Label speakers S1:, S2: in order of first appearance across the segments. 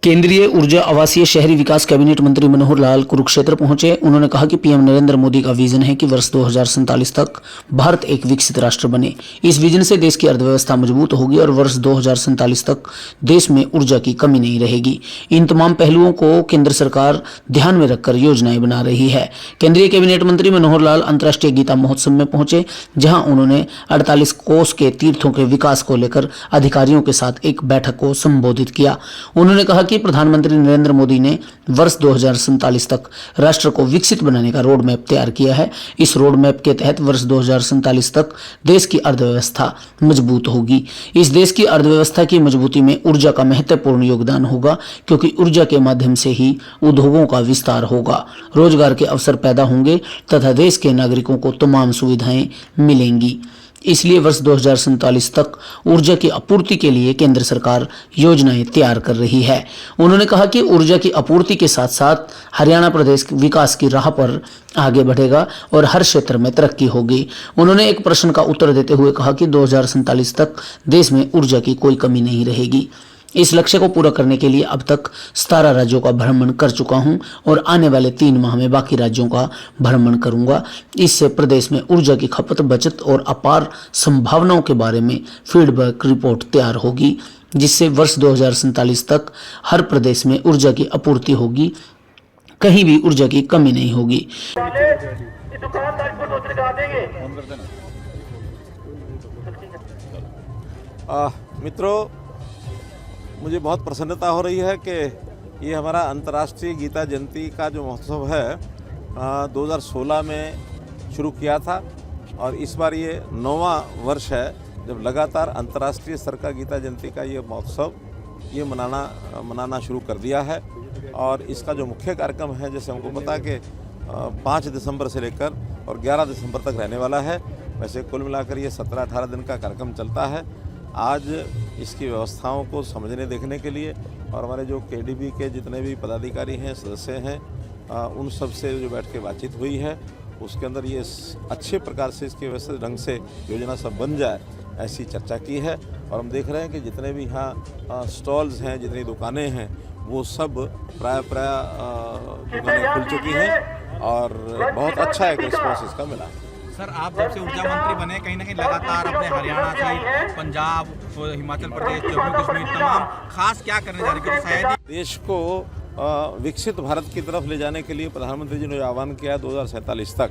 S1: केंद्रीय ऊर्जा आवासीय शहरी विकास कैबिनेट मंत्री मनोहर लाल कुरुक्षेत्र पहुंचे। उन्होंने कहा कि पीएम नरेंद्र मोदी का विजन है कि वर्ष 2047 तक भारत एक विकसित राष्ट्र बने। इस विजन से देश की अर्थव्यवस्था मजबूत होगी और वर्ष 2047 तक देश में ऊर्जा की कमी नहीं रहेगी। इन तमाम पहलुओं को केंद्र सरकार ध्यान में रखकर योजनाएं बना रही है। केंद्रीय कैबिनेट मंत्री मनोहर लाल अंतर्राष्ट्रीय गीता महोत्सव में पहुंचे, जहां उन्होंने 48 कोस के तीर्थों के विकास को लेकर अधिकारियों के साथ एक बैठक को संबोधित किया। उन्होंने कहा कि प्रधानमंत्री नरेंद्र मोदी ने वर्ष 2047 तक राष्ट्र को विकसित बनाने का रोड मैप तैयार किया है। इस रोड मैप के तहत वर्ष 2047 तक देश की अर्थव्यवस्था मजबूत होगी। इस देश की अर्थव्यवस्था की मजबूती में ऊर्जा का महत्वपूर्ण योगदान होगा, क्योंकि ऊर्जा के माध्यम से ही उद्योगों का विस्तार होगा, रोजगार के अवसर पैदा होंगे तथा देश के नागरिकों को तमाम सुविधाएं मिलेंगी। इसलिए वर्ष 2047 तक ऊर्जा की आपूर्ति के लिए केंद्र सरकार योजनाएं तैयार कर रही है। उन्होंने कहा कि ऊर्जा की आपूर्ति के साथ साथ हरियाणा प्रदेश विकास की राह पर आगे बढ़ेगा और हर क्षेत्र में तरक्की होगी। उन्होंने एक प्रश्न का उत्तर देते हुए कहा कि 2047 तक देश में ऊर्जा की कोई कमी नहीं रहेगी। इस लक्ष्य को पूरा करने के लिए अब तक 17 राज्यों का भ्रमण कर चुका हूं और आने वाले 3 माह में बाकी राज्यों का भ्रमण करूंगा। इससे प्रदेश में ऊर्जा की खपत, बचत और अपार संभावनाओं के बारे में फीडबैक रिपोर्ट तैयार होगी, जिससे वर्ष 2047 तक हर प्रदेश में ऊर्जा की आपूर्ति होगी, कहीं भी ऊर्जा की कमी नहीं होगी।
S2: मित्रों, मुझे बहुत प्रसन्नता हो रही है कि ये हमारा अंतर्राष्ट्रीय गीता जयंती का जो महोत्सव है 2016 में शुरू किया था और इस बार ये 9वां वर्ष है जब लगातार अंतर्राष्ट्रीय स्तर का गीता जयंती का ये महोत्सव ये मनाना शुरू कर दिया है। और इसका जो मुख्य कार्यक्रम है, जैसे हमको पता है कि 5 दिसंबर से लेकर और 11 दिसंबर तक रहने वाला है। वैसे कुल मिलाकर ये 17-18 दिन का कार्यक्रम चलता है। आज इसकी व्यवस्थाओं को समझने देखने के लिए और हमारे जो केडीबी के जितने भी पदाधिकारी हैं, सदस्य हैं, उन सब से जो बैठ के बातचीत हुई है, उसके अंदर ये अच्छे प्रकार से इसके व्यवस्थित ढंग से योजना सब बन जाए, ऐसी चर्चा की है। और हम देख रहे हैं कि जितने भी यहाँ स्टॉल्स हैं, जितनी दुकानें हैं, वो सब प्राय दुकानें खुल चुकी हैं और बहुत अच्छा एक रिस्पॉन्स इसका मिला।
S3: सर, आप जब से ऊर्जा मंत्री बने, कहीं ना कहीं लगातार अपने हरियाणा से पंजाब, हिमाचल प्रदेश, जम्मू कश्मीर तमाम खास क्या करने जा रहे हैं? शायद
S2: देश को विकसित भारत की तरफ ले जाने के लिए प्रधानमंत्री जी ने आह्वान किया है 2047 तक।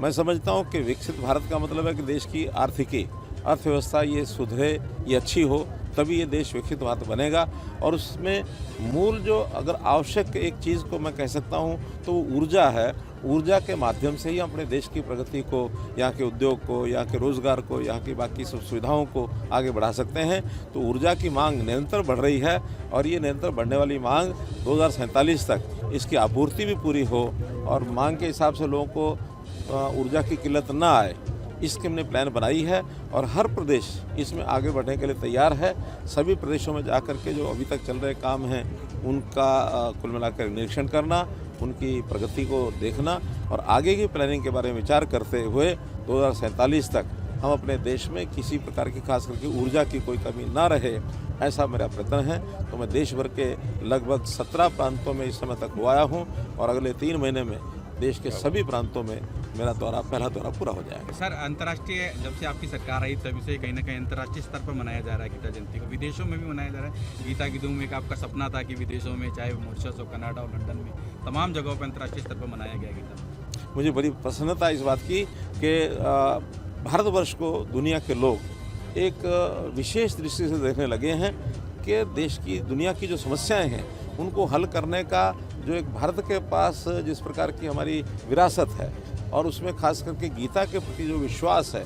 S2: मैं समझता हूँ कि विकसित भारत का मतलब है कि देश की अर्थव्यवस्था ये सुधरे, ये अच्छी हो, तभी ये देश विकसित भारत बनेगा। और उसमें मूल जो अगर आवश्यक एक चीज़ को मैं कह सकता हूँ तो वो ऊर्जा है। ऊर्जा के माध्यम से ही हम अपने देश की प्रगति को, यहाँ के उद्योग को, यहाँ के रोज़गार को, यहाँ की बाकी सब सुविधाओं को आगे बढ़ा सकते हैं। तो ऊर्जा की मांग निरंतर बढ़ रही है और ये निरंतर बढ़ने वाली मांग 2047 तक इसकी आपूर्ति भी पूरी हो और मांग के हिसाब से लोगों को ऊर्जा की किल्लत ना आए, इसकी हमने प्लान बनाई है। और हर प्रदेश इसमें आगे बढ़ने के लिए तैयार है। सभी प्रदेशों में जाकर के जो अभी तक चल रहे काम हैं उनका कुल मिलाकर निरीक्षण करना, उनकी प्रगति को देखना और आगे की प्लानिंग के बारे में विचार करते हुए 2047 तक हम अपने देश में किसी प्रकार की, खास करके ऊर्जा की कोई कमी ना रहे, ऐसा मेरा प्रयत्न है। तो मैं देश भर के लगभग 17 प्रांतों में इस समय तक हो आया हूँ और अगले 3 महीने में देश के सभी प्रांतों में मेरा पहला दौरा पूरा हो जाएगा।
S3: सर, अंतर्राष्ट्रीय जब से आपकी सरकार आई तभी से कहीं ना कहीं अंतर्राष्ट्रीय स्तर पर मनाया जा रहा है गीता जयंती को, विदेशों में भी मनाया जा रहा है। गीता की धूम एक आपका सपना था कि विदेशों में, चाहे मॉरिशस हो, कनाडा और लंदन में, तमाम जगहों पर अंतर्राष्ट्रीय स्तर पर मनाया गया गीता।
S2: मुझे बड़ी प्रसन्नता इस बात की कि भारतवर्ष को दुनिया के लोग एक विशेष दृष्टि से देखने लगे हैं कि देश की, दुनिया की जो समस्याएं हैं उनको हल करने का जो एक भारत के पास जिस प्रकार की हमारी विरासत है और उसमें खास करके गीता के प्रति जो विश्वास है,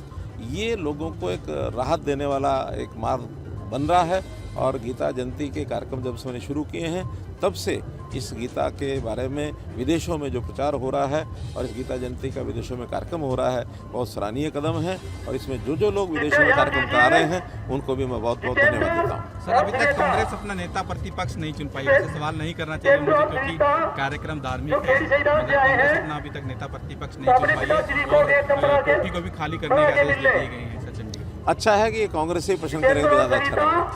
S2: ये लोगों को एक राहत देने वाला एक मार्ग बन रहा है। और गीता जयंती के कार्यक्रम जब से मैंने शुरू किए हैं तब से इस गीता के बारे में विदेशों में जो प्रचार हो रहा है और इस गीता जयंती का विदेशों में कार्यक्रम हो रहा है, बहुत सराहनीय कदम है। और इसमें जो लोग विदेशों में कार्यक्रम करा रहे हैं उनको भी मैं बहुत बहुत धन्यवाद देता हूँ।
S3: सर, अभी तक कांग्रेस अपना नेता प्रतिपक्ष नहीं चुन पाई, वैसे सवाल नहीं करना चाहिए मुझे, क्योंकि कार्यक्रम धार्मिक है, मगर कांग्रेस अपना अभी तक नेता प्रतिपक्ष नहीं चुन पाई है और कोठी को भी खाली करने के आदेश दे दिए गए हैं। सचिन जी,
S2: अच्छा है कि ये कांग्रेस से प्रश्न करेंगे तो ज़्यादा अच्छा रहेगा।